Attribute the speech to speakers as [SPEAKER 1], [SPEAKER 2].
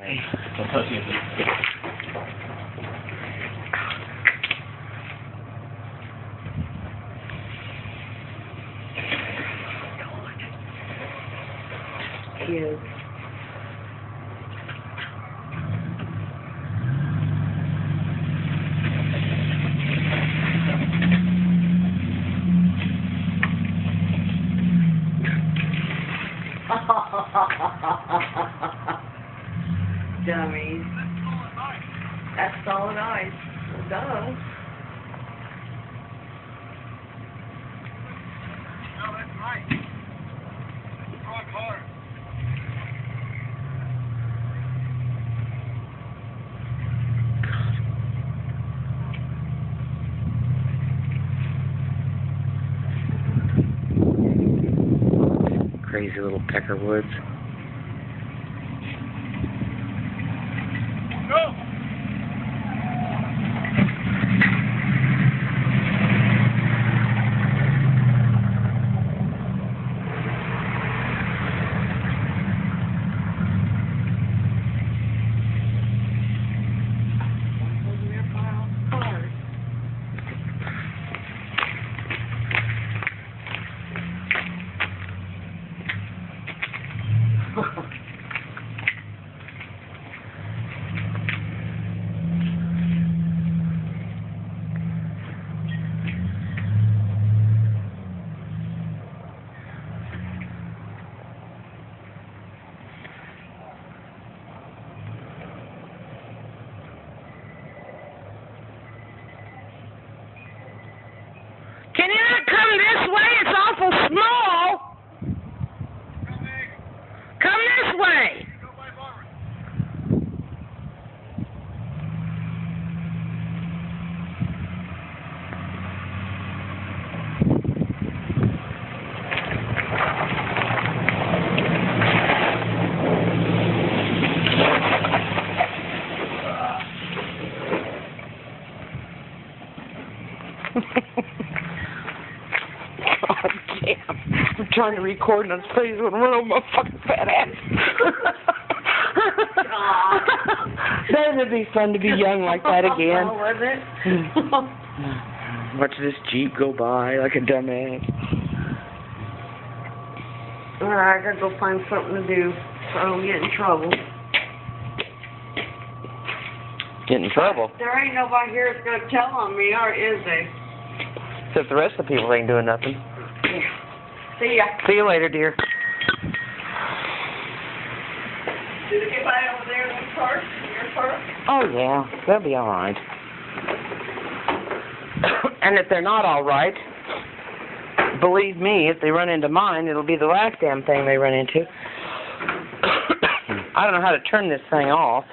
[SPEAKER 1] Don't touch anything.
[SPEAKER 2] Kids. Dummies. That's solid ice. Well, duh.
[SPEAKER 3] No, that's right. It's rock hard.
[SPEAKER 4] Crazy little peckerwoods.
[SPEAKER 3] Go!
[SPEAKER 4] Can you not come this way? It's awful small. Come this way.
[SPEAKER 3] Go by Barbara.
[SPEAKER 4] God damn. I'm trying to record and his face would run over my fucking fat ass. That would be fun to be young like that again.
[SPEAKER 2] Oh, was it?
[SPEAKER 4] Watch this Jeep go by like a dumbass.
[SPEAKER 2] Alright, I gotta go find something to do so I don't get in trouble.
[SPEAKER 4] Get in trouble.
[SPEAKER 2] There ain't nobody here that's gonna tell on me, or is there?
[SPEAKER 4] Except the rest of the people ain't doing nothing.
[SPEAKER 2] Yeah. See ya.
[SPEAKER 4] See you later, dear.
[SPEAKER 2] Did anybody over there in the car? Your car?
[SPEAKER 4] Oh, yeah. They'll be all right. And if they're not all right, believe me, if they run into mine, it'll be the last damn thing they run into. I don't know how to turn this thing off.